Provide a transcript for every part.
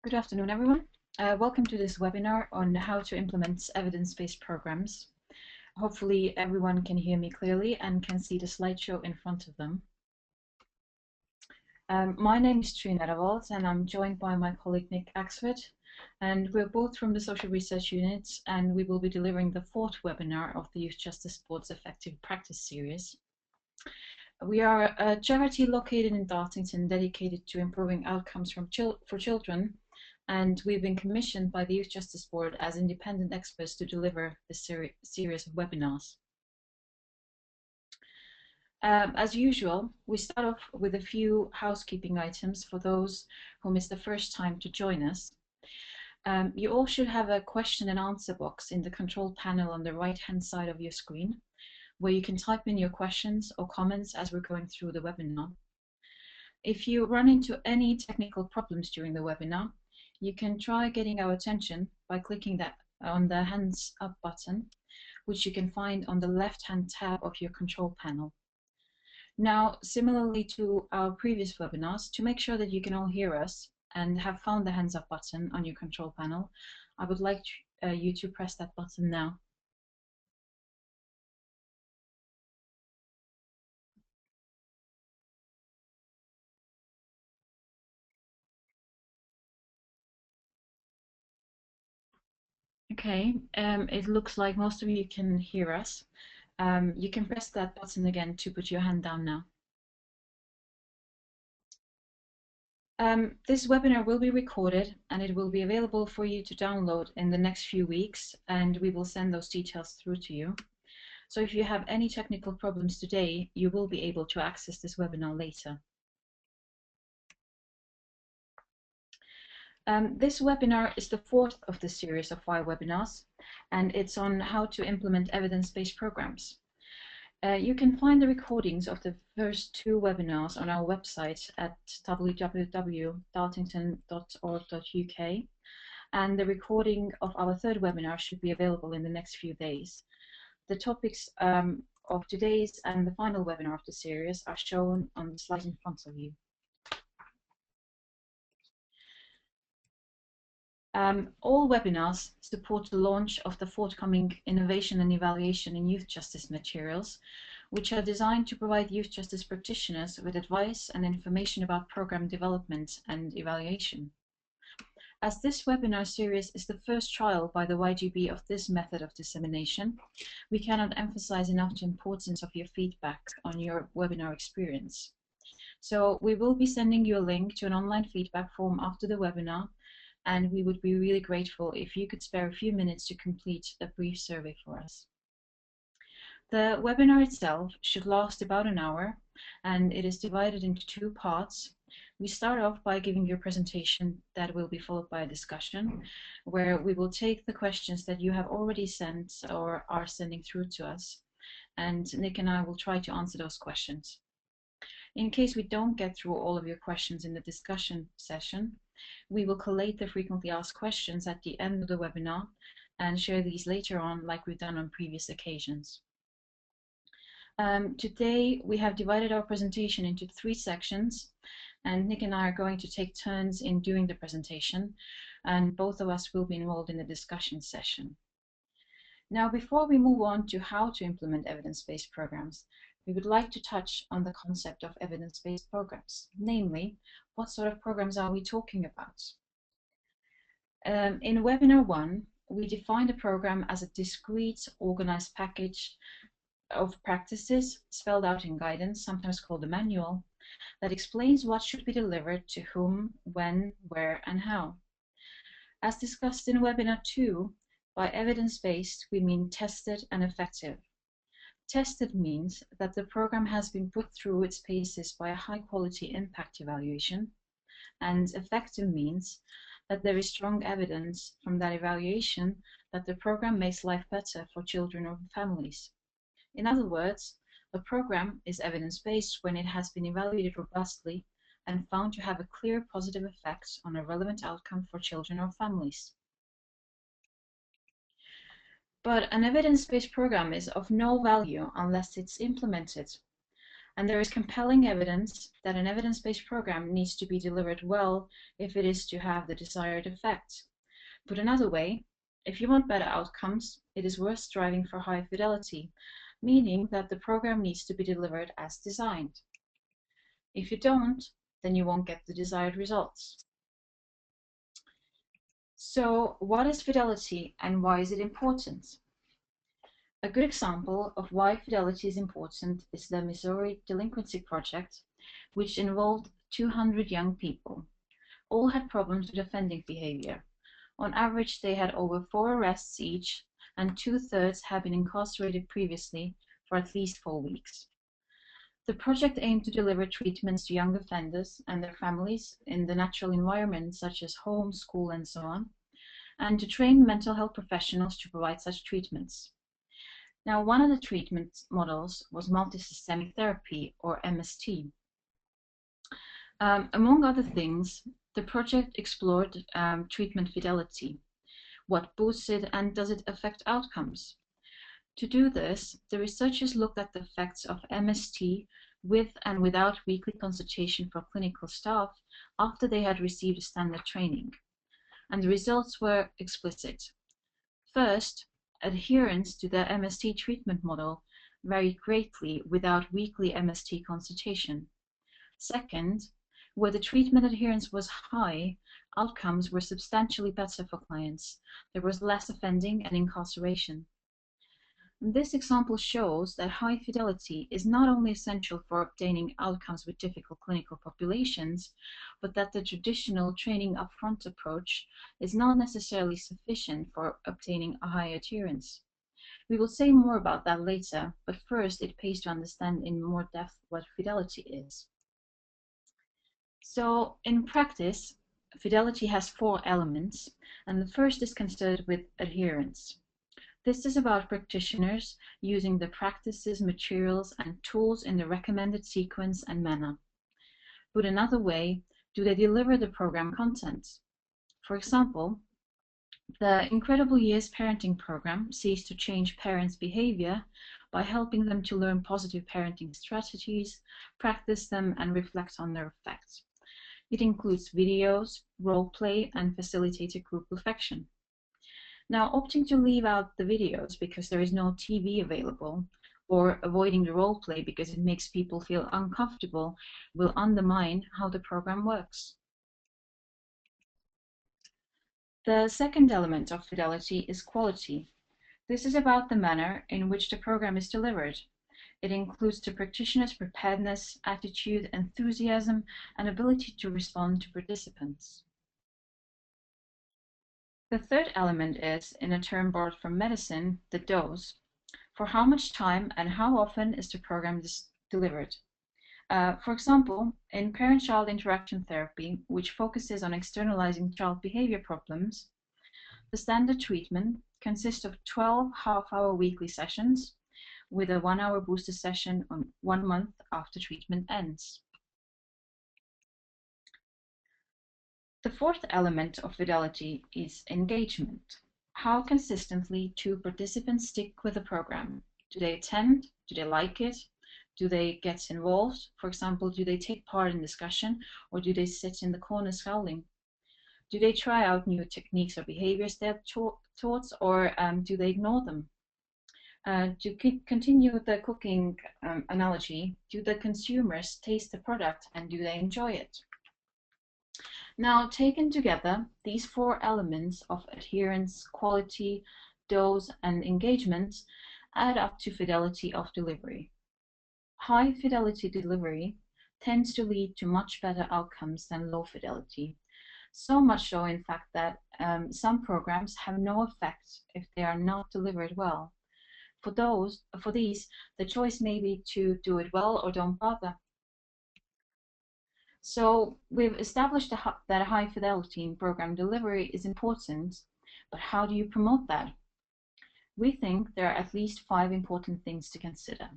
Good afternoon, everyone. Welcome to this webinar on how to implement evidence-based programs. Hopefully everyone can hear me clearly and can see the slideshow in front of them. My name is Trina Ravalt and I'm joined by my colleague Nick Axford, and we're both from the Social Research Unit, and we will be delivering the fourth webinar of the Youth Justice Board's Effective Practice series. We are a charity located in Dartington dedicated to improving outcomes for children, and we've been commissioned by the Youth Justice Board as independent experts to deliver this series of webinars. As usual, we start off with a few housekeeping items for those whom it's the first time to join us. You all should have a question and answer box in the control panel on the right-hand side of your screen, where you can type in your questions or comments as we're going through the webinar. If you run into any technical problems during the webinar, you can try getting our attention by clicking on the hands up button, which you can find on the left-hand tab of your control panel. Now, similarly to our previous webinars, to make sure that you can all hear us and have found the hands up button on your control panel, I would like you to press that button now. Okay, it looks like most of you can hear us. You can press that button again to put your hand down now. This webinar will be recorded and it will be available for you to download in the next few weeks, and we will send those details through to you. So if you have any technical problems today, you will be able to access this webinar later. This webinar is the fourth of the series of 5 webinars, and it's on how to implement evidence-based programs. You can find the recordings of the first 2 webinars on our website at www.dartington.org.uk, and the recording of our 3rd webinar should be available in the next few days. The topics of today's and the final webinar of the series are shown on the slide in front of you. All webinars support the launch of the forthcoming Innovation and Evaluation in Youth Justice materials, which are designed to provide youth justice practitioners with advice and information about program development and evaluation. As this webinar series is the first trial by the YJB of this method of dissemination, we cannot emphasize enough the importance of your feedback on your webinar experience. So we will be sending you a link to an online feedback form after the webinar, and we would be really grateful if you could spare a few minutes to complete a brief survey for us. The webinar itself should last about an hour, and it is divided into 2 parts. We start off by giving you a presentation that will be followed by a discussion, where we will take the questions that you have already sent or are sending through to us, and Nick and I will try to answer those questions. In case we don't get through all of your questions in the discussion session, we will collate the frequently asked questions at the end of the webinar and share these later on, like we've done on previous occasions. Today we have divided our presentation into 3 sections, and Nick and I are going to take turns in doing the presentation, and both of us will be involved in the discussion session. Now, before we move on to how to implement evidence-based programs, we would like to touch on the concept of evidence-based programs, namely, what sort of programs are we talking about? In webinar 1, we defined a program as a discrete, organized package of practices spelled out in guidance, sometimes called a manual, that explains what should be delivered to whom, when, where, and how. As discussed in webinar 2, by evidence-based, we mean tested and effective. Tested means that the program has been put through its paces by a high-quality impact evaluation, and effective means that there is strong evidence from that evaluation that the program makes life better for children or families. In other words, a program is evidence-based when it has been evaluated robustly and found to have a clear positive effect on a relevant outcome for children or families. But an evidence-based program is of no value unless it's implemented. And there is compelling evidence that an evidence-based program needs to be delivered well if it is to have the desired effect. Put another way, if you want better outcomes, it is worth striving for high fidelity, meaning that the program needs to be delivered as designed. If you don't, then you won't get the desired results. So, what is fidelity and why is it important? A good example of why fidelity is important is the Missouri Delinquency Project, which involved 200 young people. All had problems with offending behavior. On average, they had over 4 arrests each, and 2/3 had been incarcerated previously for at least 4 weeks. The project aimed to deliver treatments to young offenders and their families in the natural environment such as home, school, and so on, and to train mental health professionals to provide such treatments. Now, one of the treatment models was multisystemic therapy, or MST. Among other things, the project explored treatment fidelity. What boosts it and does it affect outcomes? To do this, the researchers looked at the effects of MST with and without weekly consultation for clinical staff after they had received standard training. And the results were explicit. First, adherence to the MST treatment model varied greatly without weekly MST consultation. Second, where the treatment adherence was high, outcomes were substantially better for clients. There was less offending and incarceration. This example shows that high fidelity is not only essential for obtaining outcomes with difficult clinical populations, but that the traditional training upfront approach is not necessarily sufficient for obtaining a high adherence. We will say more about that later, but first it pays to understand in more depth what fidelity is. So, in practice, fidelity has 4 elements, and the first is concerned with adherence. This is about practitioners using the practices, materials, and tools in the recommended sequence and manner. Put another way, do they deliver the program content? For example, the Incredible Years Parenting Program seeks to change parents' behavior by helping them to learn positive parenting strategies, practice them, and reflect on their effects. It includes videos, role play, and facilitated group reflection. Now, opting to leave out the videos because there is no TV available, or avoiding the role play because it makes people feel uncomfortable, will undermine how the program works. The second element of fidelity is quality. This is about the manner in which the program is delivered. It includes the practitioner's preparedness, attitude, enthusiasm, and ability to respond to participants. The third element is, in a term borrowed from medicine, the dose. For how much time and how often is the program delivered? For example, in parent-child interaction therapy, which focuses on externalizing child behavior problems, the standard treatment consists of 12 half-hour weekly sessions with a 1-hour booster session on 1 month after treatment ends. The fourth element of fidelity is engagement. How consistently do participants stick with the program? Do they attend? Do they like it? Do they get involved? For example, do they take part in discussion, or do they sit in the corner scowling? Do they try out new techniques or behaviors they're taught, or do they ignore them? To continue the cooking analogy, do the consumers taste the product and do they enjoy it? Now, taken together, these 4 elements of adherence, quality, dose, and engagement add up to fidelity of delivery. High fidelity delivery tends to lead to much better outcomes than low fidelity. So much so, in fact, that some programs have no effect if they are not delivered well. For these, the choice may be to do it well or don't bother. So we've established that a high fidelity in program delivery is important, but how do you promote that? We think there are at least 5 important things to consider.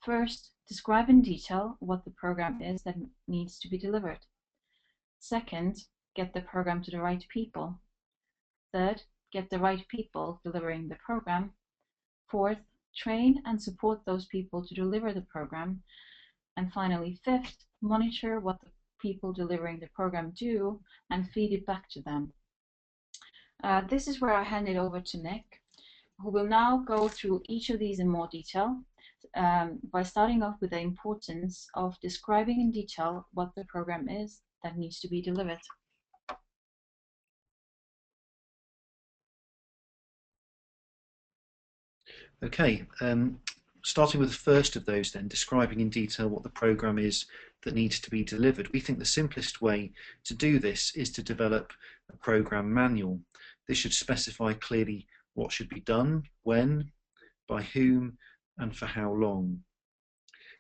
First, describe in detail what the program is that needs to be delivered. Second, get the program to the right people. Third, get the right people delivering the program. Fourth, train and support those people to deliver the program. And finally, fifth, monitor what the people delivering the program do and feed it back to them. This is where I hand it over to Nick, who will now go through each of these in more detail, by starting off with the importance of describing in detail what the program is that needs to be delivered. Okay, starting with the first of those then, describing in detail what the program is that needs to be delivered. We think the simplest way to do this is to develop a program manual. This should specify clearly what should be done, when, by whom, and for how long.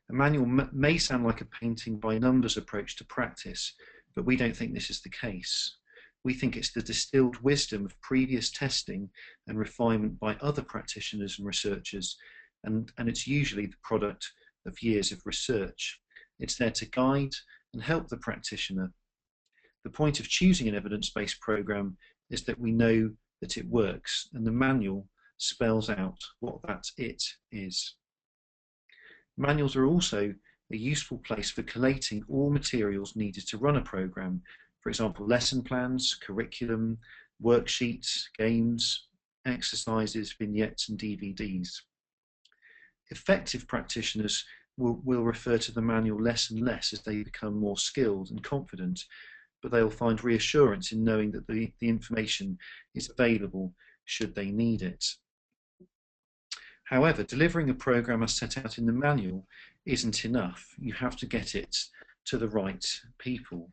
A manual may sound like a painting by numbers approach to practice, but we don't think this is the case. We think it's the distilled wisdom of previous testing and refinement by other practitioners and researchers, and it's usually the product of years of research. It's there to guide and help the practitioner. The point of choosing an evidence-based program is that we know that it works, and the manual spells out what that it is. Manuals are also a useful place for collating all materials needed to run a program, for example, lesson plans, curriculum, worksheets, games, exercises, vignettes, and DVDs. Effective practitioners will refer to the manual less and less as they become more skilled and confident, but they'll find reassurance in knowing that the information is available should they need it. However, delivering a program as set out in the manual isn't enough. You have to get it to the right people.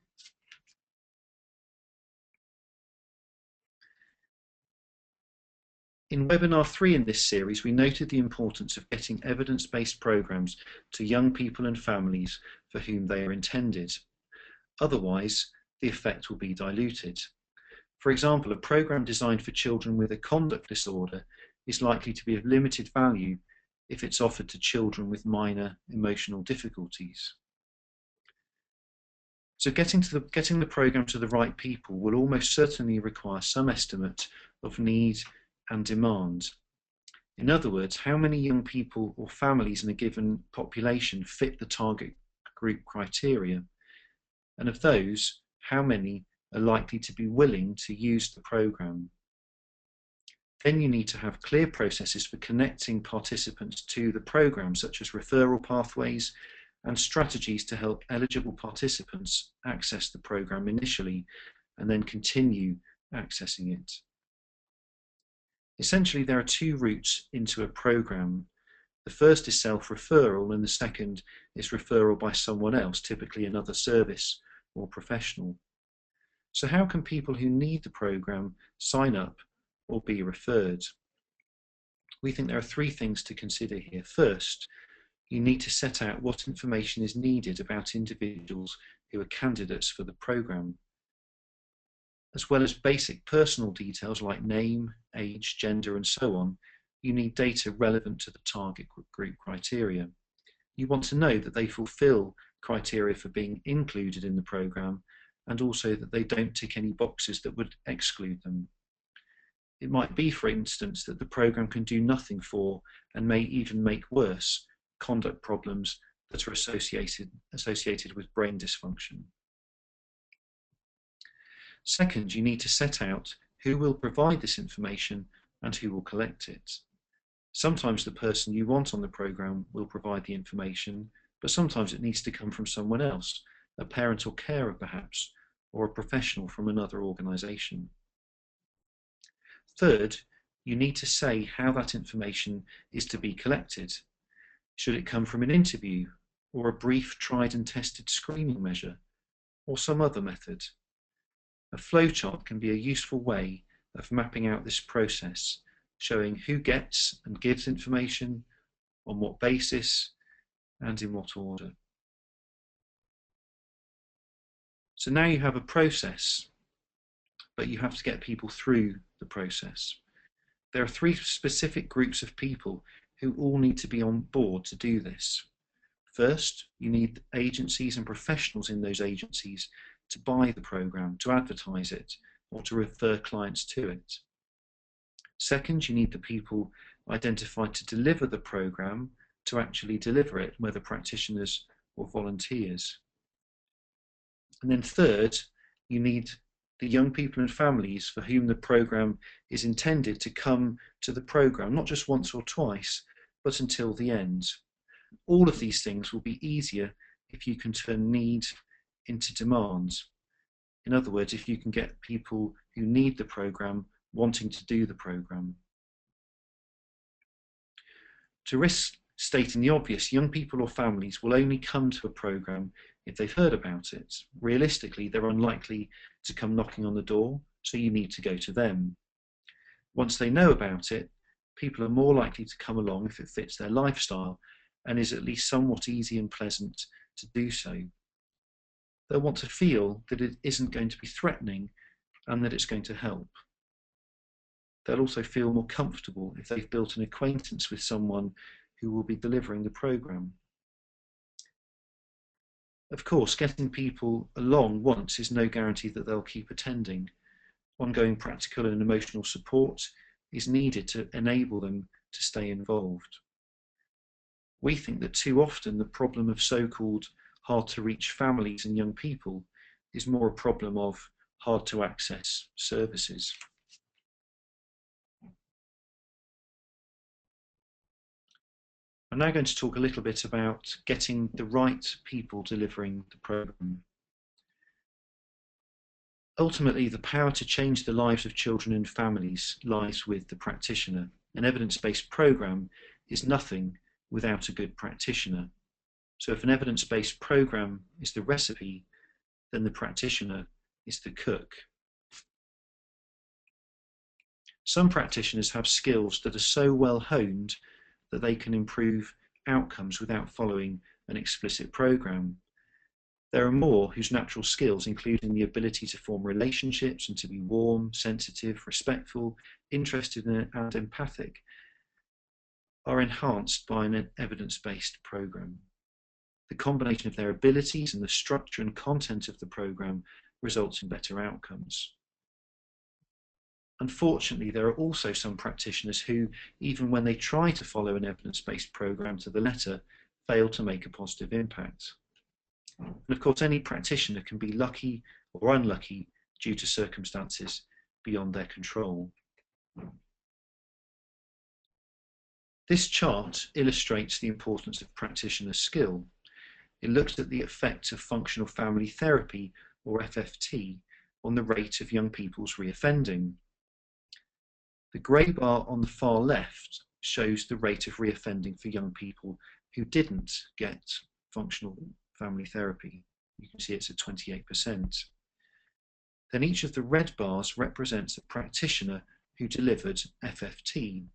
In webinar 3 in this series, we noted the importance of getting evidence-based programs to young people and families for whom they are intended. Otherwise, the effect will be diluted. For example, a program designed for children with a conduct disorder is likely to be of limited value if it's offered to children with minor emotional difficulties. So getting the program to the right people will almost certainly require some estimate of need and demand. In other words, how many young people or families in a given population fit the target group criteria? And of those, how many are likely to be willing to use the program? Then you need to have clear processes for connecting participants to the program, such as referral pathways and strategies to help eligible participants access the program initially and then continue accessing it. Essentially, there are two routes into a program. The first is self-referral, and the second is referral by someone else, typically another service or professional. So how can people who need the program sign up or be referred? We think there are three things to consider here. First, you need to set out what information is needed about individuals who are candidates for the program. As well as basic personal details like name, age, gender, and so on, you need data relevant to the target group criteria. You want to know that they fulfill criteria for being included in the program, and also that they don't tick any boxes that would exclude them. It might be, for instance, that the program can do nothing for, and may even make worse, conduct problems that are associated with brain dysfunction. Second, you need to set out who will provide this information and who will collect it. Sometimes the person you want on the program will provide the information, but sometimes it needs to come from someone else, a parent or carer perhaps, or a professional from another organisation. Third, you need to say how that information is to be collected. Should it come from an interview, or a brief tried and tested screening measure, or some other method? A flowchart can be a useful way of mapping out this process, showing who gets and gives information, on what basis, and in what order. So now you have a process, but you have to get people through the process. There are three specific groups of people who all need to be on board to do this. First, you need agencies and professionals in those agencies to buy the program, to advertise it, or to refer clients to it. Second, you need the people identified to deliver the program to actually deliver it, whether practitioners or volunteers. And then third, you need the young people and families for whom the programme is intended to come to the programme, not just once or twice, but until the end. All of these things will be easier if you can turn need into demand. In other words, if you can get people who need the programme wanting to do the programme. To risk stating the obvious, young people or families will only come to a programme if they've heard about it. Realistically, they're unlikely to come knocking on the door, so you need to go to them. Once they know about it, people are more likely to come along if it fits their lifestyle and is at least somewhat easy and pleasant to do so. They'll want to feel that it isn't going to be threatening and that it's going to help. They'll also feel more comfortable if they've built an acquaintance with someone who will be delivering the programme. Of course, getting people along once is no guarantee that they'll keep attending. Ongoing practical and emotional support is needed to enable them to stay involved. We think that too often the problem of so-called hard-to-reach families and young people is more a problem of hard-to-access services. I'm now going to talk a little bit about getting the right people delivering the programme. Ultimately, the power to change the lives of children and families lies with the practitioner. An evidence-based programme is nothing without a good practitioner. So if an evidence-based programme is the recipe, then the practitioner is the cook. Some practitioners have skills that are so well honed that they can improve outcomes without following an explicit programme. There are more whose natural skills, including the ability to form relationships and to be warm, sensitive, respectful, interested and empathic, are enhanced by an evidence-based programme. The combination of their abilities and the structure and content of the programme results in better outcomes. Unfortunately, there are also some practitioners who, even when they try to follow an evidence-based programme to the letter, fail to make a positive impact. And of course, any practitioner can be lucky or unlucky due to circumstances beyond their control. This chart illustrates the importance of practitioner skill. It looks at the effect of functional family therapy, or FFT, on the rate of young people's reoffending. The grey bar on the far left shows the rate of reoffending for young people who didn't get functional family therapy. You can see it's at 28%. Then each of the red bars represents a practitioner who delivered FFT.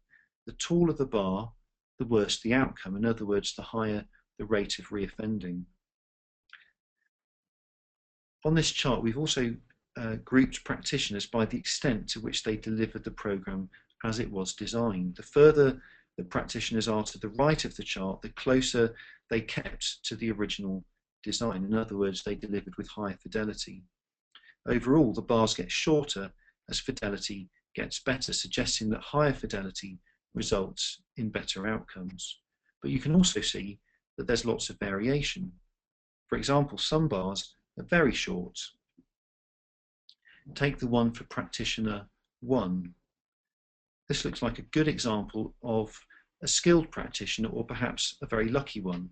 The taller the bar, the worse the outcome. In other words, the higher the rate of reoffending. On this chart, we've also grouped practitioners by the extent to which they delivered the programme as it was designed. The further the practitioners are to the right of the chart, the closer they kept to the original design. In other words, they delivered with higher fidelity. Overall, the bars get shorter as fidelity gets better, suggesting that higher fidelity results in better outcomes. But you can also see that there's lots of variation. For example, some bars are very short. Take the one for practitioner 1. This looks like a good example of a skilled practitioner, or perhaps a very lucky one.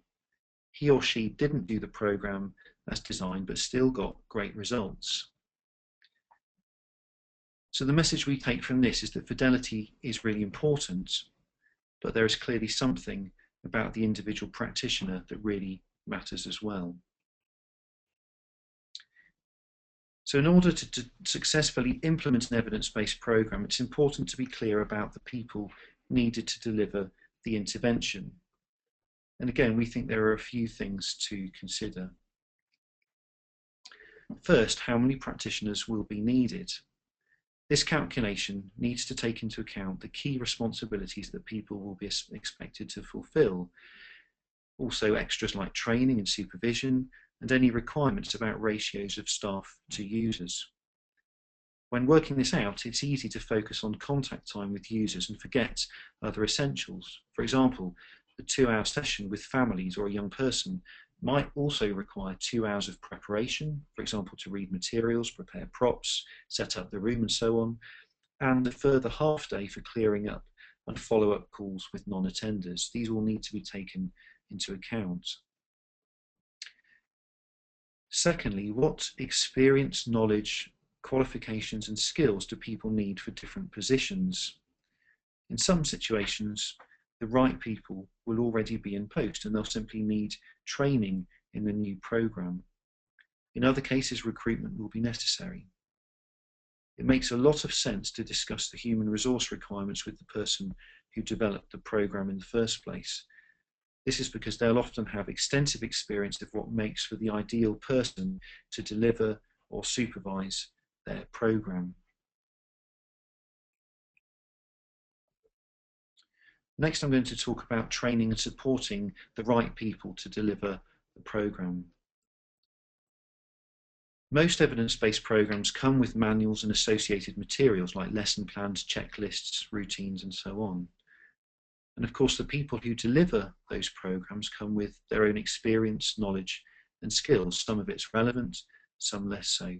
He or she didn't do the programme as designed, but still got great results. So the message we take from this is that fidelity is really important, but there is clearly something about the individual practitioner that really matters as well. So in order to successfully implement an evidence-based programme, it's important to be clear about the people needed to deliver the intervention. And again, we think there are a few things to consider. First, how many practitioners will be needed? This calculation needs to take into account the key responsibilities that people will be expected to fulfil. Also extras like training and supervision, and any requirements about ratios of staff to users. When working this out, it's easy to focus on contact time with users and forget other essentials. For example, a 2-hour session with families or a young person might also require 2 hours of preparation, for example, to read materials, prepare props, set up the room and so on, and a further half day for clearing up and follow-up calls with non-attenders. These all need to be taken into account. Secondly, what experience, knowledge, qualifications and skills do people need for different positions? In some situations, the right people will already be in post and they'll simply need training in the new programme. In other cases, recruitment will be necessary. It makes a lot of sense to discuss the human resource requirements with the person who developed the programme in the first place. This is because they'll often have extensive experience of what makes for the ideal person to deliver or supervise their programme. Next, I'm going to talk about training and supporting the right people to deliver the programme. Most evidence-based programs come with manuals and associated materials like lesson plans, checklists, routines, and so on. And of course, the people who deliver those programs come with their own experience, knowledge, and skills. Some of it's relevant, some less so.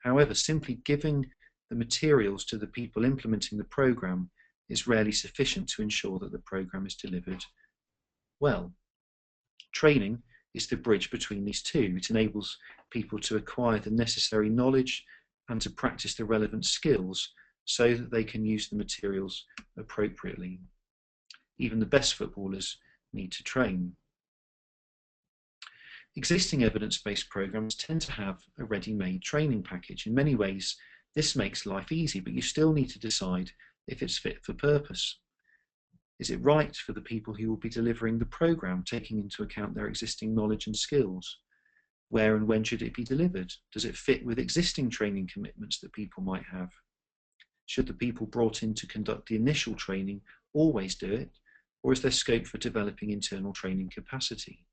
However, simply giving the materials to the people implementing the program is rarely sufficient to ensure that the program is delivered well. Training is the bridge between these two. It enables people to acquire the necessary knowledge and to practice the relevant skills so that they can use the materials appropriately. Even the best footballers need to train. Existing evidence-based programs tend to have a ready-made training package. In many ways, this makes life easy, but you still need to decide if it's fit for purpose. Is it right for the people who will be delivering the program, taking into account their existing knowledge and skills? Where and when should it be delivered? Does it fit with existing training commitments that people might have? Should the people brought in to conduct the initial training always do it, or is there scope for developing internal training capacity?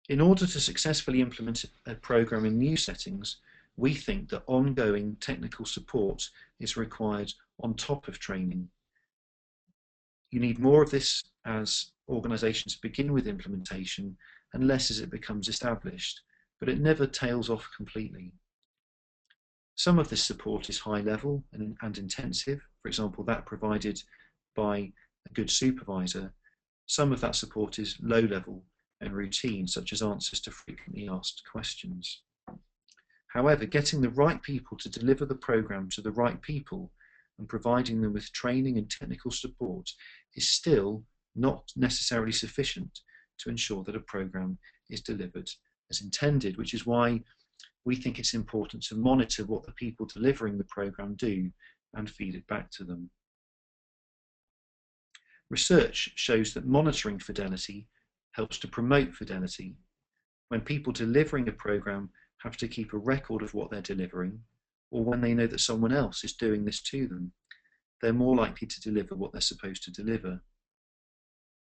In order to successfully implement a program in new settings, we think that ongoing technical support is required on top of training. You need more of this as organisations begin with implementation and less as it becomes established, but it never tails off completely. Some of this support is high level and intensive, for example, that provided by a good supervisor. Some of that support is low level and routine, such as answers to frequently asked questions. However, getting the right people to deliver the program to the right people and providing them with training and technical support is still not necessarily sufficient to ensure that a program is delivered as intended, which is why we think it's important to monitor what the people delivering the program do and feed it back to them. Research shows that monitoring fidelity helps to promote fidelity. When people delivering a program have to keep a record of what they're delivering, or when they know that someone else is doing this to them, they're more likely to deliver what they're supposed to deliver.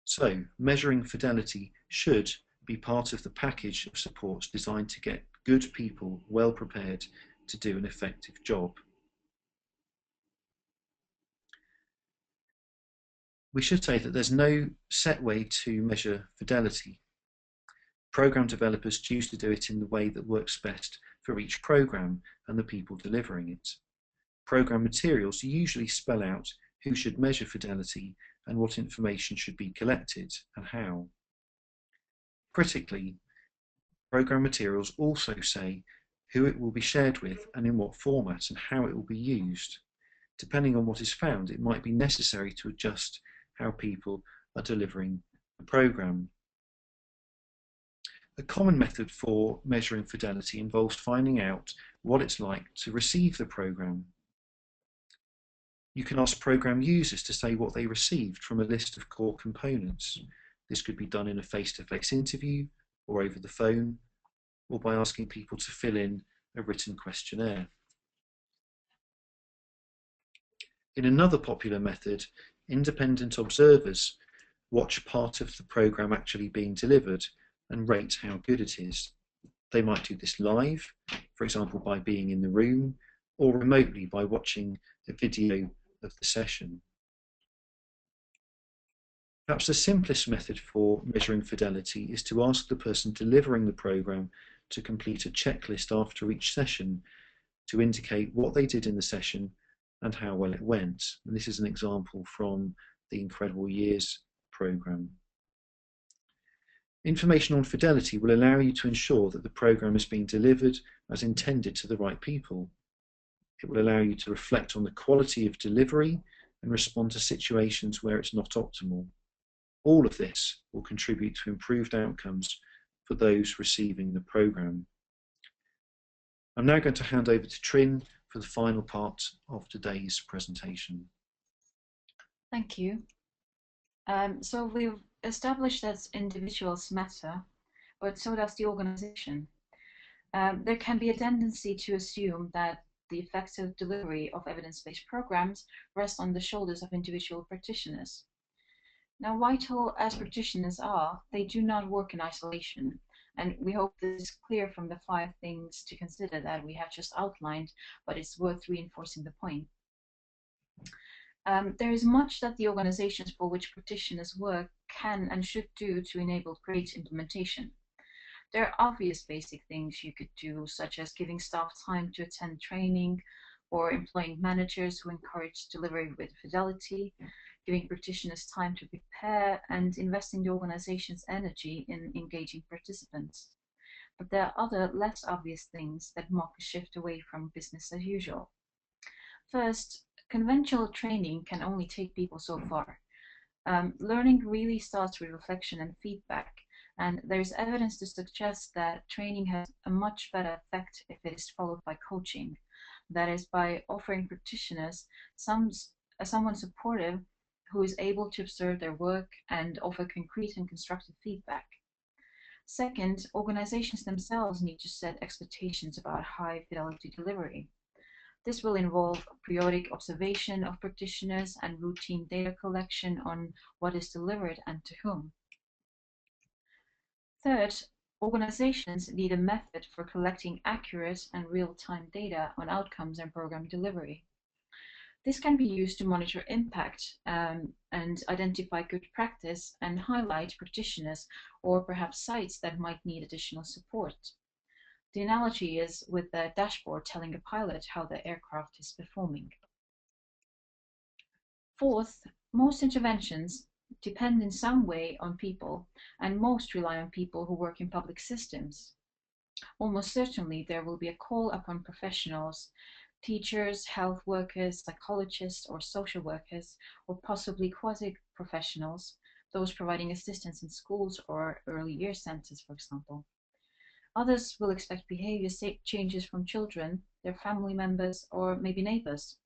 So, measuring fidelity should be part of the package of supports designed to get good people well prepared to do an effective job. We should say that there's no set way to measure fidelity. Program developers choose to do it in the way that works best for each program and the people delivering it. Program materials usually spell out who should measure fidelity and what information should be collected and how. Critically, program materials also say who it will be shared with and in what format and how it will be used. Depending on what is found, it might be necessary to adjust how people are delivering the program. A common method for measuring fidelity involves finding out what it's like to receive the program. You can ask program users to say what they received from a list of core components. This could be done in a face-to-face interview or over the phone, or by asking people to fill in a written questionnaire. In another popular method, independent observers watch part of the program actually being delivered and rate how good it is. They might do this live, for example by being in the room, or remotely by watching a video of the session. Perhaps the simplest method for measuring fidelity is to ask the person delivering the program to complete a checklist after each session to indicate what they did in the session and how well it went. And this is an example from the Incredible Years program. Information on fidelity will allow you to ensure that the program is being delivered as intended to the right people. It will allow you to reflect on the quality of delivery and respond to situations where it's not optimal. All of this will contribute to improved outcomes for those receiving the program. I'm now going to hand over to Trin for the final part of today's presentation. Thank you. So we've established that individuals matter, but so does the organization. There can be a tendency to assume that the effective delivery of evidence-based programs rests on the shoulders of individual practitioners. Now, vital as practitioners are, they do not work in isolation, and we hope this is clear from the 5 things to consider that we have just outlined, but it's worth reinforcing the point. There is much that the organizations for which practitioners work can and should do to enable great implementation. There are obvious basic things you could do, such as giving staff time to attend training, or employing managers who encourage delivery with fidelity, giving practitioners time to prepare, and investing the organization's energy in engaging participants. But there are other less obvious things that mark a shift away from business as usual. First, conventional training can only take people so far. Learning really starts with reflection and feedback, and there's evidence to suggest that training has a much better effect if it is followed by coaching. That is, by offering practitioners someone supportive who is able to observe their work and offer concrete and constructive feedback. Second, organizations themselves need to set expectations about high fidelity delivery. This will involve periodic observation of practitioners and routine data collection on what is delivered and to whom. Third, organizations need a method for collecting accurate and real-time data on outcomes and program delivery. This can be used to monitor impact and identify good practice and highlight practitioners or perhaps sites that might need additional support. The analogy is with the dashboard telling a pilot how the aircraft is performing. Fourth, most interventions depend in some way on people, and most rely on people who work in public systems. Almost certainly there will be a call upon professionals, teachers, health workers, psychologists, or social workers, or possibly quasi-professionals, those providing assistance in schools or early year centers, for example. Others will expect behavior changes from children, their family members, or maybe neighbors.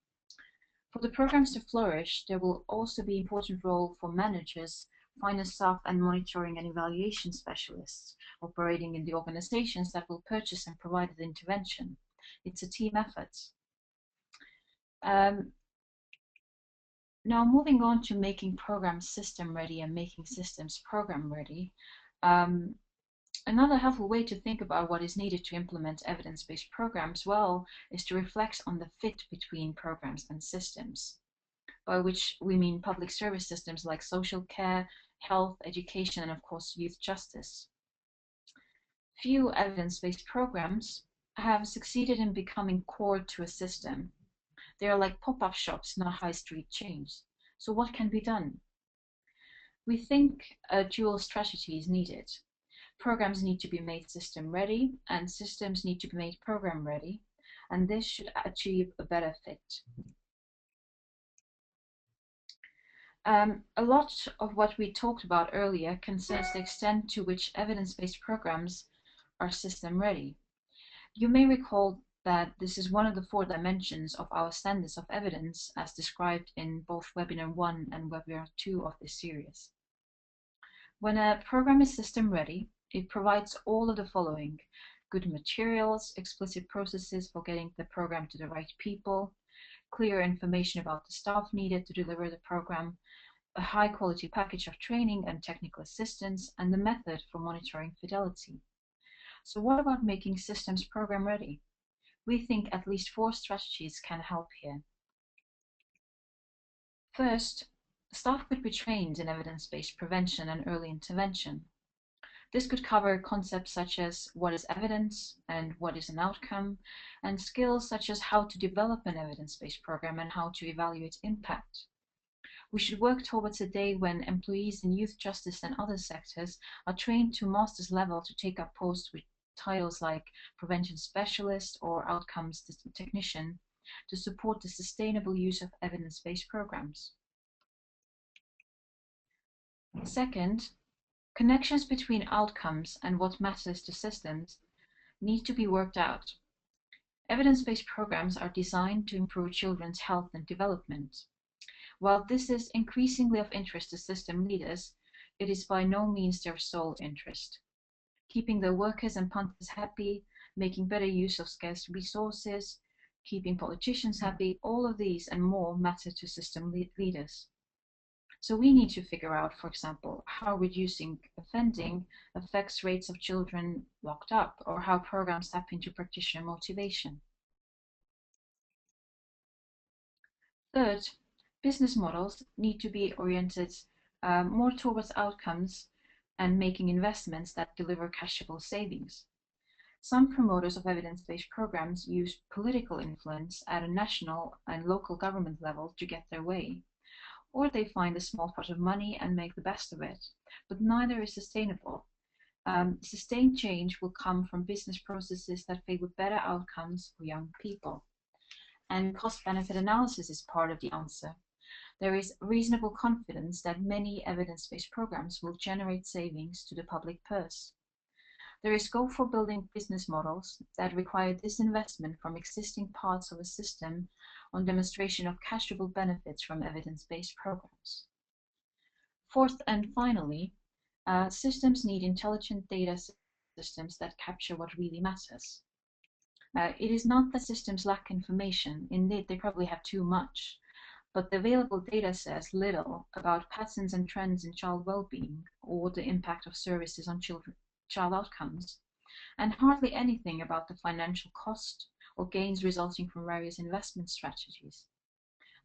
For the programs to flourish, there will also be an important role for managers, finance staff, and monitoring and evaluation specialists operating in the organizations that will purchase and provide the intervention. It's a team effort. Now, moving on to making programs system ready and making systems program ready. Another helpful way to think about what is needed to implement evidence-based programs well is to reflect on the fit between programs and systems, by which we mean public service systems like social care, health, education, and of course youth justice. Few evidence-based programs have succeeded in becoming core to a system. They are like pop-up shops, not high street chains. So what can be done? We think a dual strategy is needed. Programs need to be made system ready, and systems need to be made program ready, and this should achieve a better fit. A lot of what we talked about earlier concerns the extent to which evidence-based programs are system ready. You may recall that this is one of the 4 dimensions of our standards of evidence as described in both webinar 1 and webinar 2 of this series. When a program is system ready, it provides all of the following: good materials, explicit processes for getting the program to the right people, clear information about the staff needed to deliver the program, a high quality package of training and technical assistance, and the method for monitoring fidelity. So what about making systems program ready? We think at least 4 strategies can help here. First, Staff could be trained in evidence-based prevention and early intervention. This could cover concepts such as what is evidence and what is an outcome, and skills such as how to develop an evidence-based program and how to evaluate impact. We should work towards a day when employees in youth justice and other sectors are trained to master's level to take up posts with titles like prevention specialist or outcomes technician to support the sustainable use of evidence-based programs. Second, connections between outcomes and what matters to systems need to be worked out. Evidence-based programs are designed to improve children's health and development. While this is increasingly of interest to system leaders, it is by no means their sole interest. Keeping their workers and punters happy, making better use of scarce resources, keeping politicians happy, all of these and more matter to system leaders. So we need to figure out, for example, how reducing offending affects rates of children locked up, or how programs tap into practitioner motivation. Third, business models need to be oriented more towards outcomes and making investments that deliver cashable savings. Some promoters of evidence-based programs use political influence at a national and local government level to get their way. Or they find a small pot of money and make the best of it. But neither is sustainable. Sustained change will come from business processes that favor better outcomes for young people. And cost-benefit analysis is part of the answer. There is reasonable confidence that many evidence-based programs will generate savings to the public purse. There is scope for building business models that require disinvestment from existing parts of a system on demonstration of cashable benefits from evidence-based programs. Fourth and finally, systems need intelligent data systems that capture what really matters. It is not that systems lack information, indeed they probably have too much, but the available data says little about patterns and trends in child well-being or the impact of services on child outcomes, and hardly anything about the financial cost or gains resulting from various investment strategies.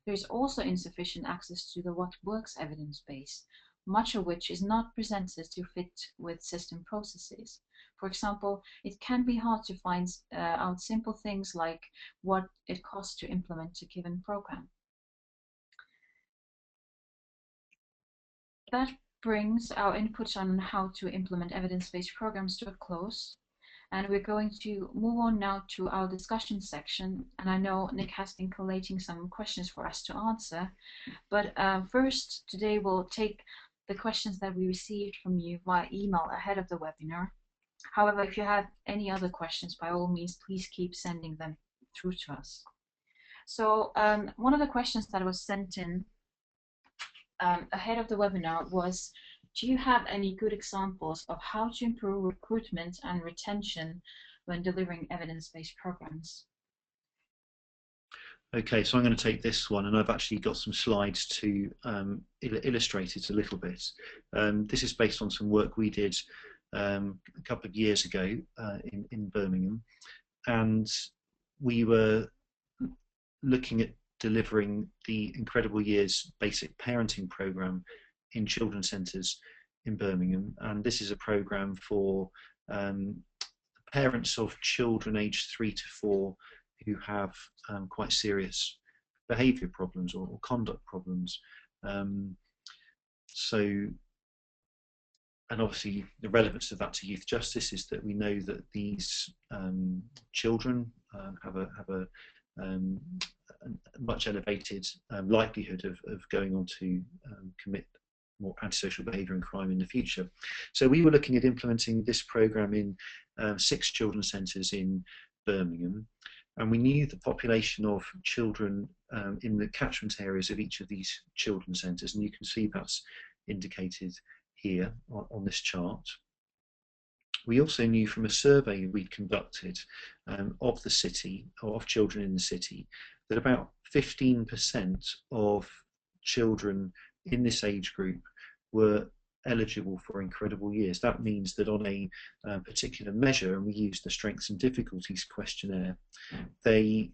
There is also insufficient access to the what works evidence base, much of which is not presented to fit with system processes. For example, it can be hard to find out simple things like what it costs to implement a given program. That brings our input on how to implement evidence-based programs to a close. And we're going to move on now to our discussion section. And I know Nick has been collating some questions for us to answer. But first, today we'll take the questions that we received from you via email ahead of the webinar. However, if you have any other questions, by all means, please keep sending them through to us. So one of the questions that was sent in ahead of the webinar was, do you have any good examples of how to improve recruitment and retention when delivering evidence-based programs? Okay, so I'm going to take this one, and I've actually got some slides to illustrate it a little bit. This is based on some work we did a couple of years ago in Birmingham, and we were looking at delivering the Incredible Years basic parenting program in children's centres in Birmingham, and this is a program for parents of children aged 3 to 4 who have quite serious behaviour problems or conduct problems. And obviously the relevance of that to youth justice is that we know that these children have a much elevated likelihood of going on to commit more antisocial behaviour and crime in the future. So we were looking at implementing this programme in 6 children's centres in Birmingham, and we knew the population of children in the catchment areas of each of these children's centres, and you can see that's indicated here on this chart. We also knew from a survey we'd conducted of the city, or of children in the city, that about 15% of children in this age group were eligible for Incredible Years. That means that on a particular measure, and we used the Strengths and Difficulties questionnaire, they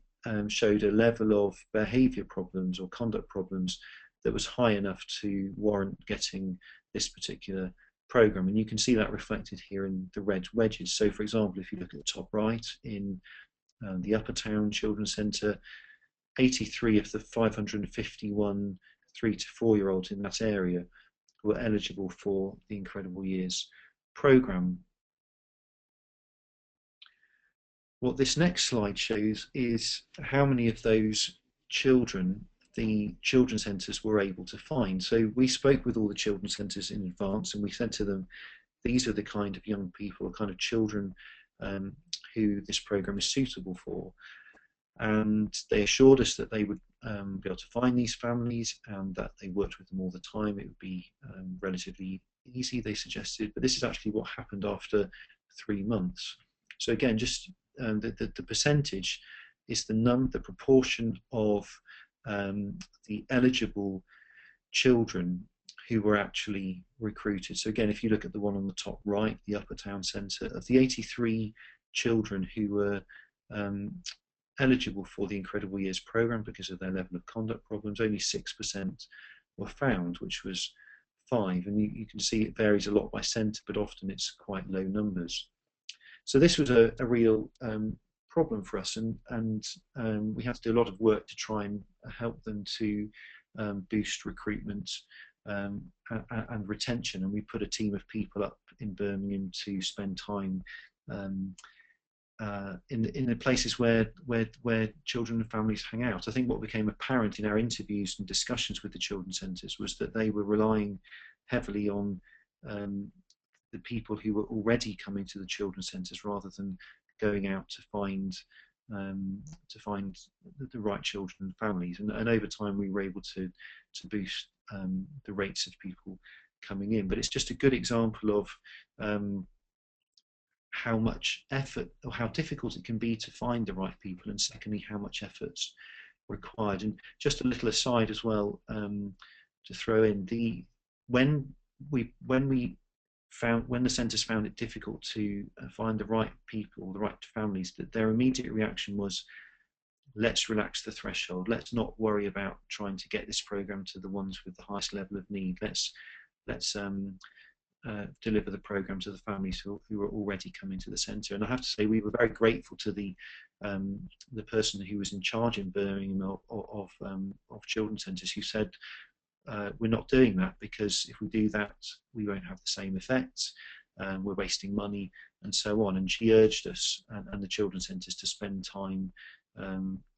showed a level of behaviour problems or conduct problems that was high enough to warrant getting this particular program. And you can see that reflected here in the red wedges. So for example, if you look at the top right in the Upper Town Children's Centre, 83 of the 551 3 to 4-year-olds in that area were eligible for the Incredible Years programme. What this next slide shows is how many of those children the children's centres were able to find. So we spoke with all the children's centres in advance, and we said to them, these are the kind of young people, the kind of children who this programme is suitable for. And they assured us that they would be able to find these families and that they worked with them all the time. It would be relatively easy, they suggested, but this is actually what happened after 3 months. So again, just the percentage is the proportion of the eligible children who were actually recruited. So again, if you look at the one on the top right, the Upper Town Centre, of the 83 children who were eligible for the Incredible Years programme because of their level of conduct problems, only 6% were found, which was 5. And you can see it varies a lot by centre, but often it's quite low numbers. So this was a real problem for us, and we had to do a lot of work to try and help them to boost recruitment and retention. And we put a team of people up in Birmingham to spend time in the places where children and families hang out. I think what became apparent in our interviews and discussions with the children's centres was that they were relying heavily on the people who were already coming to the children's centres rather than going out to find the right children and families. And over time we were able to boost the rates of people coming in. But it's just a good example of how much effort, or how difficult it can be to find the right people, and secondly how much effort's required. And just a little aside as well, to throw in, when the centres found it difficult to find the right people, the right families, that their immediate reaction was, let's relax the threshold, let's not worry about trying to get this programme to the ones with the highest level of need, let's deliver the programme to the families who are already coming to the centre. And I have to say, we were very grateful to the person who was in charge in Birmingham of children's centres, who said, we're not doing that, because if we do that we won't have the same effect, we're wasting money and so on. And she urged us and the children's centres to spend time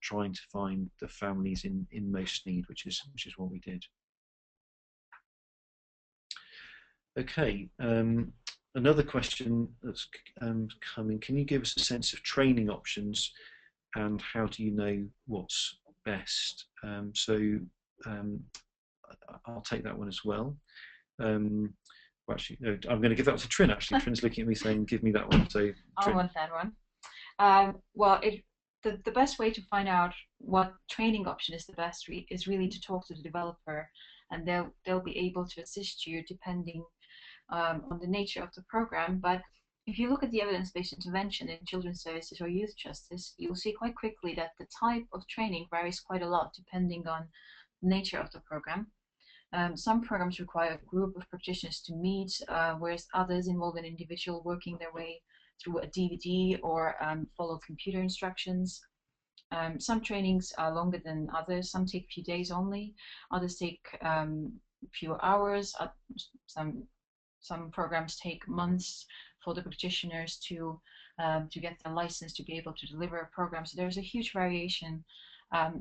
trying to find the families in most need, which is what we did. Okay, another question that's coming, can you give us a sense of training options and how do you know what's best? I'll take that one as well. Actually, no, I'm going to give that to Trin. Actually, Trin's looking at me saying, give me that one. So I want that one. Well, the best way to find out what training option is the best is really to talk to the developer, and they'll be able to assist you depending on the nature of the program. But if you look at the evidence-based intervention in children's services or youth justice, you'll see quite quickly that the type of training varies quite a lot depending on the nature of the program. Some programs require a group of practitioners to meet, whereas others involve an individual working their way through a DVD or follow computer instructions. Some trainings are longer than others. Some take a few days only. Others take a few hours. Some programs take months for the practitioners to get their license to be able to deliver a program. So there's a huge variation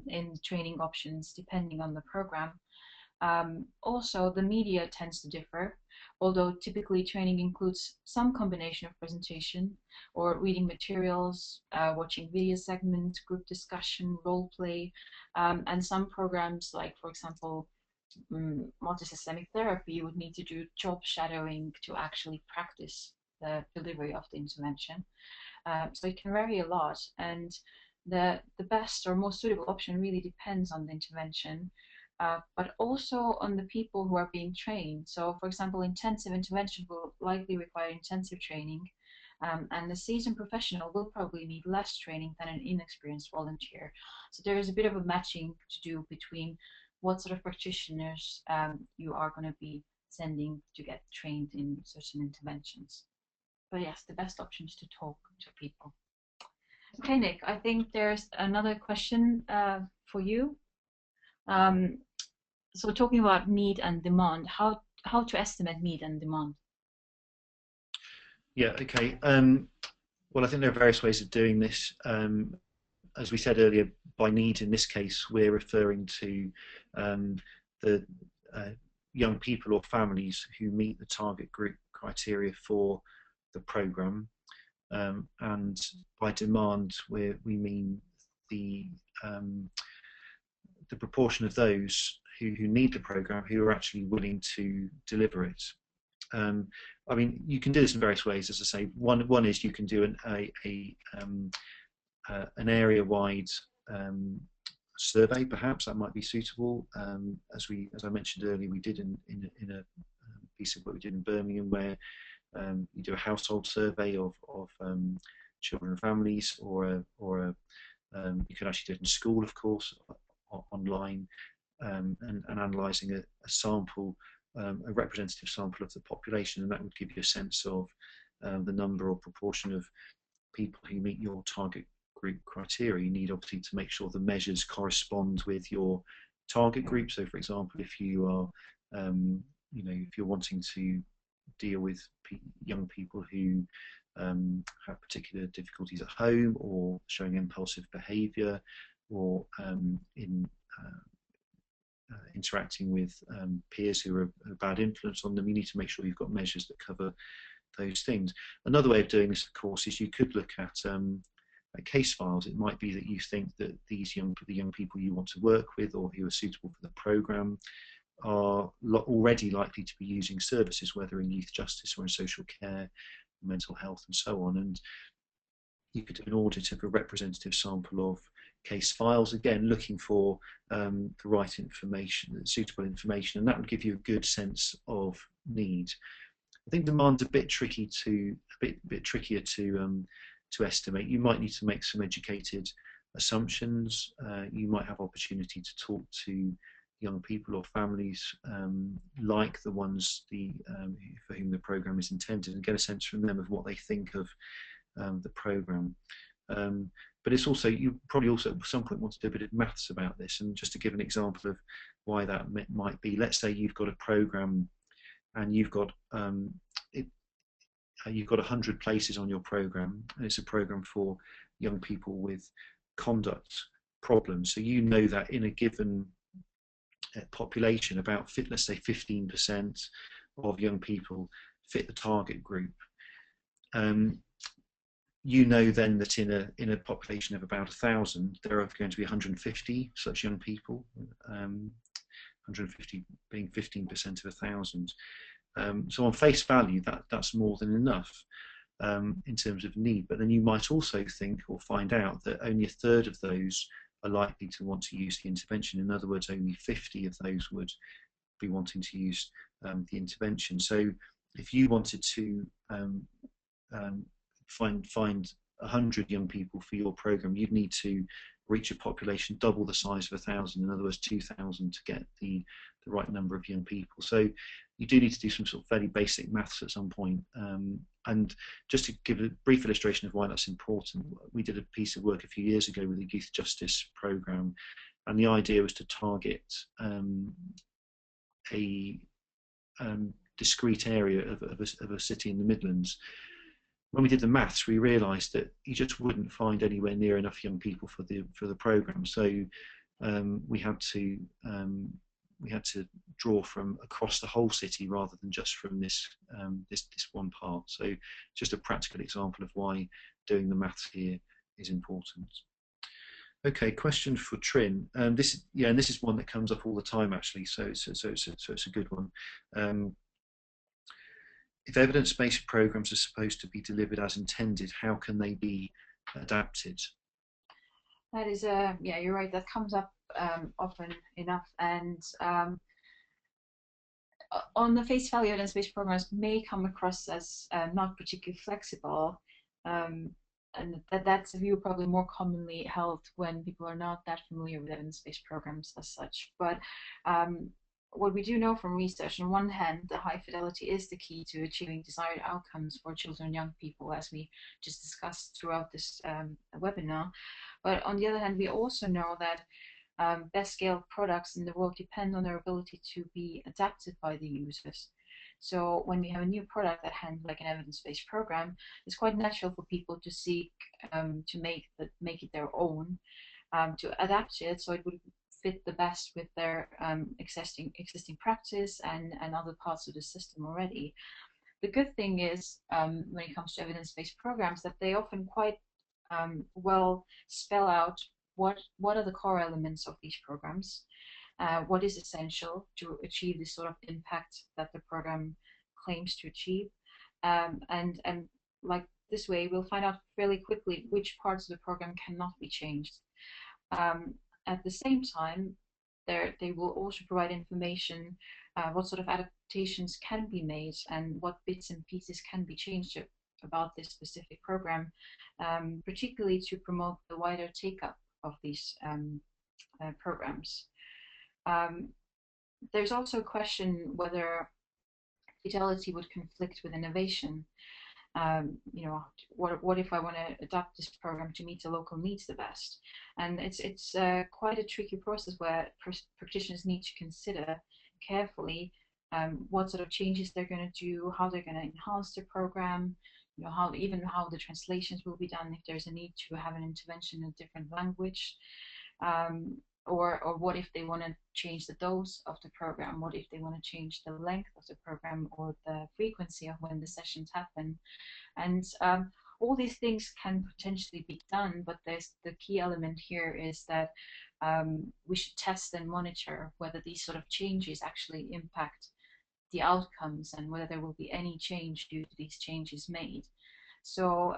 in training options depending on the program. Also, the media tends to differ, although typically training includes some combination of presentation or reading materials, watching video segments, group discussion, role play, and some programs, like for example multisystemic therapy, you would need to do job shadowing to actually practice the delivery of the intervention. So it can vary a lot, and the best or most suitable option really depends on the intervention. But also on the people who are being trained. So, for example, intensive intervention will likely require intensive training, and a seasoned professional will probably need less training than an inexperienced volunteer. So there is a bit of a matching to do between what sort of practitioners you are going to be sending to get trained in certain interventions. But yes, the best option is to talk to people. Okay, Nick, I think there's another question for you. So talking about need and demand, how to estimate need and demand? Yeah, okay. Well, I think there are various ways of doing this. As we said earlier, by need in this case, we're referring to the young people or families who meet the target group criteria for the programme. And by demand, we mean the proportion of those who need the programme who are actually willing to deliver it. I mean, you can do this in various ways. As I say, one is you can do an area-wide survey. Perhaps that might be suitable. As I mentioned earlier, we did in a piece of work we did in Birmingham, where you do a household survey of children and families, or you can actually do it in school, of course, online, and analysing a sample. A representative sample of the population, and that would give you a sense of the number or proportion of people who meet your target group criteria. You need obviously to make sure the measures correspond with your target group. So, for example, if you are, if you're wanting to deal with young people who have particular difficulties at home, or showing impulsive behaviour, or interacting with peers who are a bad influence on them, you need to make sure you've got measures that cover those things. Another way of doing this, of course, is you could look at case files. It might be that you think that the young people you want to work with, or who are suitable for the programme, are already likely to be using services, whether in youth justice or in social care, mental health, and so on. And you could do an audit of a representative sample of case files, again looking for the right information, suitable information, and that would give you a good sense of need. I think demand's a bit trickier to estimate. You might need to make some educated assumptions. You might have opportunity to talk to young people or families like the ones for whom the programme is intended, and get a sense from them of what they think of the programme. But it's also, you probably also at some point want to do a bit of maths about this. And just to give an example of why that might be, let's say you've got a programme and you've got 100 places on your programme, and it's a programme for young people with conduct problems. So you know that in a given population, about let's say 15% of young people fit the target group. You know then that in a population of about 1,000, there are going to be 150 such young people, 150 being 15% of 1,000. So on face value, that's more than enough in terms of need. But then you might also think or find out that only a third of those are likely to want to use the intervention. In other words, only 50 of those would be wanting to use the intervention. So if you wanted to find 100 young people for your programme, you'd need to reach a population double the size of 1,000, in other words 2,000, to get the right number of young people. So you do need to do some sort of fairly basic maths at some point. And just to give a brief illustration of why that's important, we did a piece of work a few years ago with a youth justice programme, and the idea was to target a discrete area of a city in the Midlands. When we did the maths, we realised that you just wouldn't find anywhere near enough young people for the programme. So we had to draw from across the whole city rather than just from this one part. So just a practical example of why doing the maths here is important. Okay, question for Trin. This is one that comes up all the time actually. So it's a good one. If evidence-based programs are supposed to be delivered as intended, how can they be adapted? That is yeah, you're right. That comes up often enough, and on the face value, evidence-based programs may come across as not particularly flexible. that's a view probably more commonly held when people are not that familiar with evidence-based programs as such. But what we do know from research, on one hand, the high fidelity is the key to achieving desired outcomes for children and young people, as we just discussed throughout this webinar. But on the other hand, we also know that best scaled products in the world depend on their ability to be adapted by the users. So when we have a new product at hand, like an evidence-based program, it's quite natural for people to seek to make it their own, to adapt it so it would fit the best with their existing practice and other parts of the system already. The good thing is, when it comes to evidence-based programs, that they often quite well spell out what are the core elements of these programs, what is essential to achieve this sort of impact that the program claims to achieve, and like this way we'll find out fairly quickly which parts of the program cannot be changed. At the same time, they will also provide information what sort of adaptations can be made and what bits and pieces can be changed about this specific program, particularly to promote the wider take-up of these programs. There's also a question whether fidelity would conflict with innovation. You know, what if I want to adapt this program to meet the local needs the best? And it's quite a tricky process where practitioners need to consider carefully what sort of changes they're going to do, how they're going to enhance the program, you know, how the translations will be done if there's a need to have an intervention in a different language. Or what if they want to change the dose of the program? What if they want to change the length of the program or the frequency of when the sessions happen? And all these things can potentially be done, but there's the key element here is that we should test and monitor whether these sort of changes actually impact the outcomes and whether there will be any change due to these changes made. So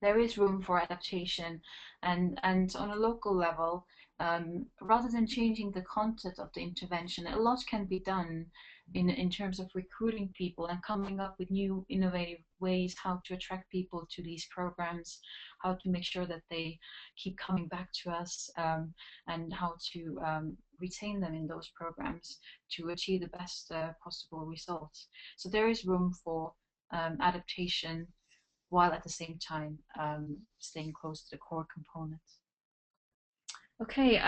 there is room for adaptation, and on a local level, rather than changing the content of the intervention, a lot can be done in terms of recruiting people and coming up with new innovative ways how to attract people to these programs, how to make sure that they keep coming back to us, and how to retain them in those programs to achieve the best possible results. So there is room for adaptation, while at the same time staying close to the core components. Okay,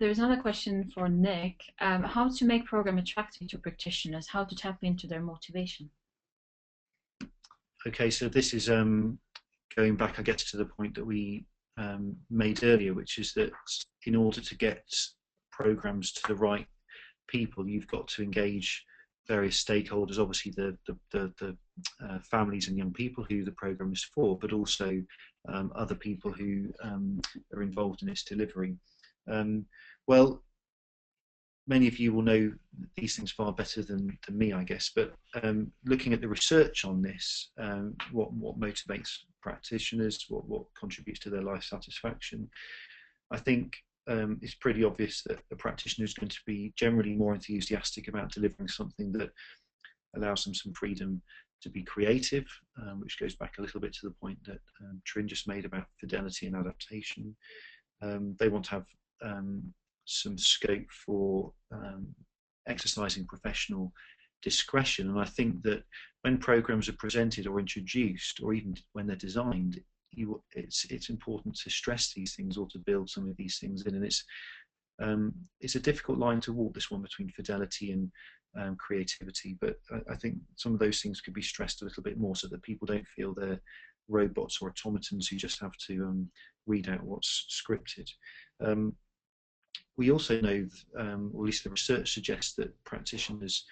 there's another question for Nick. How to make program attractive to practitioners, how to tap into their motivation? Okay, so this is going back, I guess, to the point that we made earlier, which is that in order to get programs to the right people, you've got to engage various stakeholders, obviously the families and young people who the program is for, but also other people who are involved in its delivery. Well, many of you will know these things far better than me, I guess, but looking at the research on this, what motivates practitioners, what contributes to their life satisfaction, I think it's pretty obvious that a practitioner is going to be generally more enthusiastic about delivering something that allows them some freedom to be creative, which goes back a little bit to the point that Trin just made about fidelity and adaptation. They want to have some scope for exercising professional discretion, and I think that when programs are presented or introduced, or even when they're designed, it's important to stress these things or to build some of these things in, and it's a difficult line to walk, this one between fidelity and creativity, but I think some of those things could be stressed a little bit more so that people don't feel they're robots or automatons who just have to read out what's scripted. We also know, or at least the research suggests, that practitioners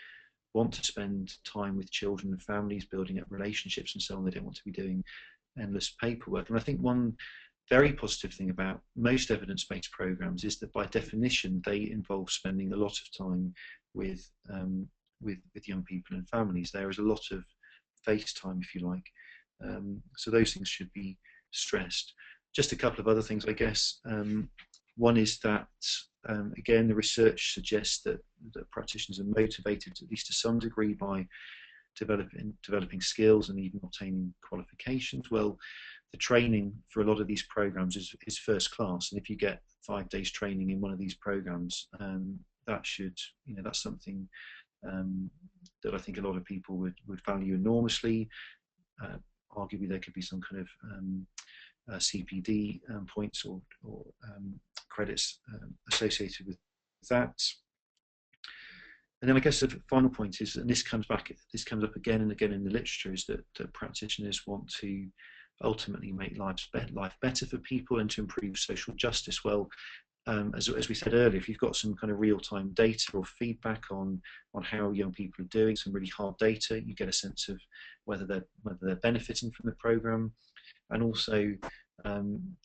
want to spend time with children and families, building up relationships and so on. They don't want to be doing endless paperwork. And I think one very positive thing about most evidence-based programs is that by definition they involve spending a lot of time with young people and families. There is a lot of face time, if you like. So those things should be stressed. Just a couple of other things, I guess. One is that, again, the research suggests that practitioners are motivated, at least to some degree, by developing skills and even obtaining qualifications. Well, the training for a lot of these programs is first class, and if you get 5 days training in one of these programs, that should, that's something that I think a lot of people would value enormously. Arguably, there could be some kind of CPD points or credits associated with that. And then I guess the final point is, and this comes up again and again in the literature, is that practitioners want to ultimately make life better for people and to improve social justice. Well, as we said earlier, if you've got some kind of real-time data or feedback on how young people are doing, some really hard data, you get a sense of whether they're benefiting from the program. And also,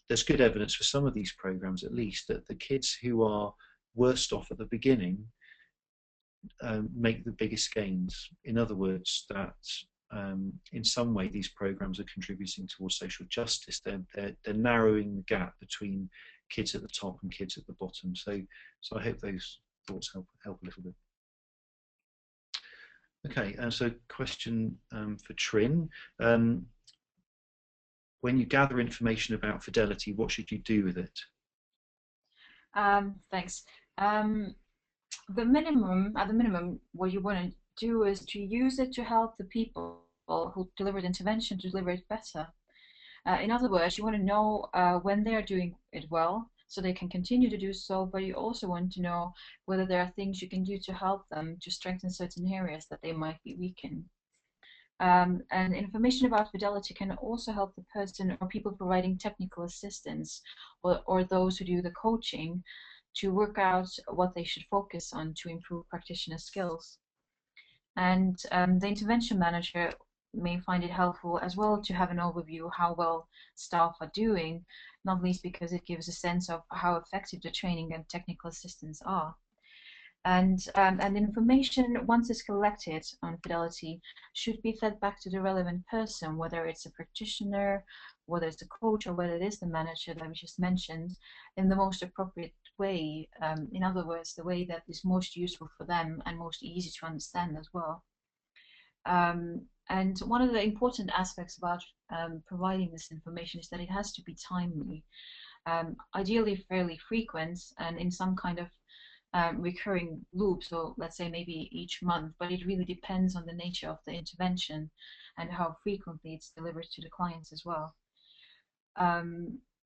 there's good evidence for some of these programs, at least, that the kids who are worst off at the beginning make the biggest gains. In other words, that in some way these programs are contributing towards social justice. They're narrowing the gap between kids at the top and kids at the bottom. So I hope those thoughts help a little bit. Okay, so question for Trin. When you gather information about fidelity, what should you do with it? Thanks. At the minimum, what you want to do is to use it to help the people who deliver the intervention to deliver it better. In other words, you want to know when they're doing it well, so they can continue to do so, but you also want to know whether there are things you can do to help them to strengthen certain areas that they might be weak in. And information about fidelity can also help the person or people providing technical assistance or those who do the coaching to work out what they should focus on to improve practitioner skills. And the intervention manager may find it helpful as well to have an overview of how well staff are doing, not least because it gives a sense of how effective the training and technical assistance are. And information, once it's collected on fidelity, should be fed back to the relevant person, whether it's a practitioner, whether it's a coach, or whether it is the manager that we just mentioned, in the most appropriate way. In other words, the way that is most useful for them and most easy to understand as well. And one of the important aspects about providing this information is that it has to be timely, ideally fairly frequent, and in some kind of recurring loop, so let's say maybe each month, but it really depends on the nature of the intervention and how frequently it's delivered to the clients as well.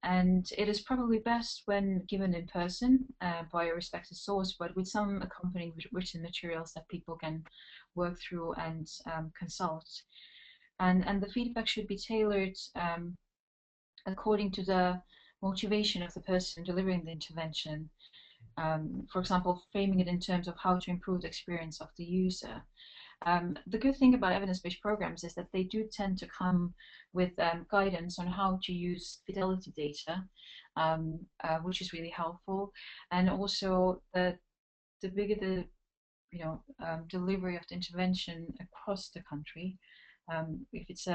And it is probably best when given in person by a respected source, but with some accompanying written materials that people can work through and consult. And the feedback should be tailored according to the motivation of the person delivering the intervention. For example, framing it in terms of how to improve the experience of the user. The good thing about evidence-based programs is that they do tend to come with guidance on how to use fidelity data, which is really helpful. And also, the bigger the delivery of the intervention across the country, if it's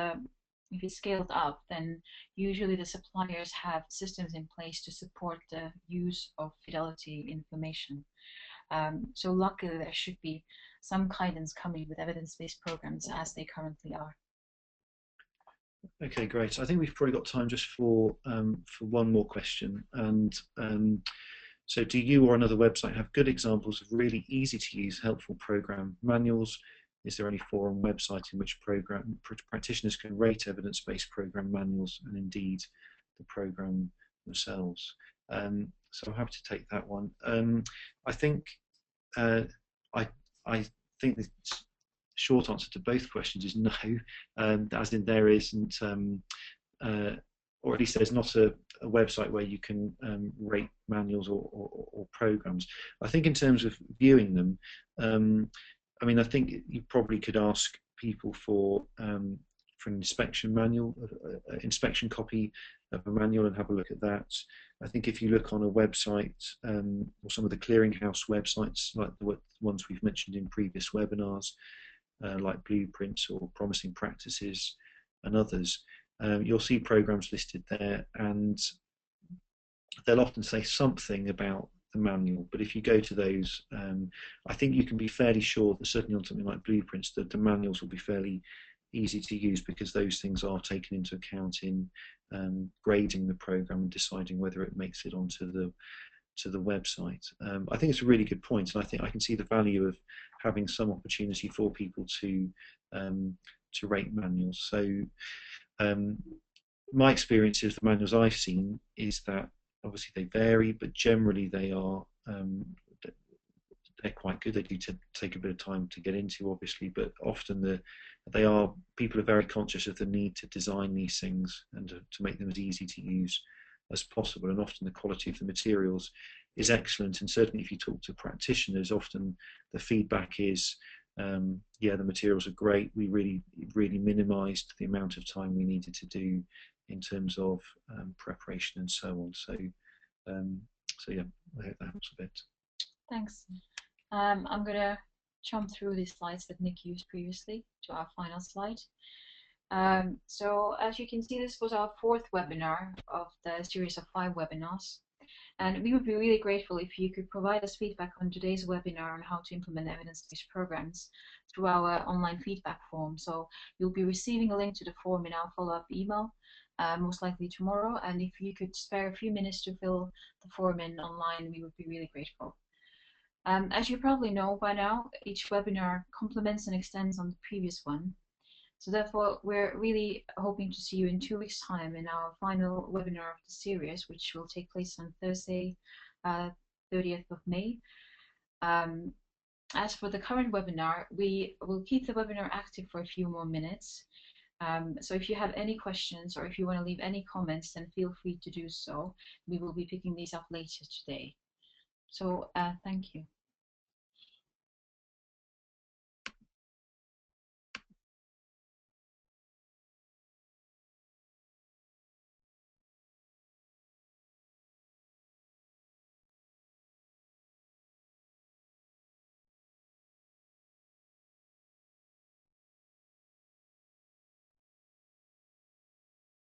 scaled up, then usually the suppliers have systems in place to support the use of fidelity information. So luckily there should be some guidance coming with evidence-based programs as they currently are. Okay, great. I think we've probably got time just for one more question. And so do you or another website have good examples of really easy to use, helpful program manuals? Is there any forum website in which practitioners can rate evidence-based program manuals and indeed the program themselves? So I'm happy to take that one. I think I think the short answer to both questions is no, as in there isn't, or at least there's not a website where you can rate manuals or programs. I think in terms of viewing them, I mean, I think you probably could ask people for an inspection manual, inspection copy of a manual, and have a look at that. I think if you look on a website or some of the clearinghouse websites, like the ones we've mentioned in previous webinars, like Blueprints or Promising Practices and others, you'll see programs listed there, and they'll often say something about the manual, but if you go to those, I think you can be fairly sure that certainly on something like Blueprints that the manuals will be fairly easy to use, because those things are taken into account in grading the program and deciding whether it makes it onto the website. I think it's a really good point, and I think I can see the value of having some opportunity for people to rate manuals. So my experience of the manuals I've seen is that obviously they vary, but generally they are they're quite good. They do take a bit of time to get into, obviously, but often people are very conscious of the need to design these things and to make them as easy to use as possible. And often the quality of the materials is excellent. And certainly, if you talk to practitioners, often the feedback is, yeah, the materials are great. We really minimised the amount of time we needed to do in terms of preparation and so on. So, so yeah, I hope that helps a bit. Thanks. I'm going to jump through the slides that Nick used previously to our final slide. So as you can see, this was our 4th webinar of the series of 5 webinars. And we would be really grateful if you could provide us feedback on today's webinar on how to implement evidence-based programs through our online feedback form. So you'll be receiving a link to the form in our follow-up email, most likely tomorrow. And if you could spare a few minutes to fill the form in online, we would be really grateful. As you probably know by now, each webinar complements and extends on the previous one. So therefore, we're really hoping to see you in 2 weeks' time in our final webinar of the series, which will take place on Thursday, 30th of May. As for the current webinar, we will keep the webinar active for a few more minutes. So if you have any questions or if you want to leave any comments, then feel free to do so. We will be picking these up later today. So thank you.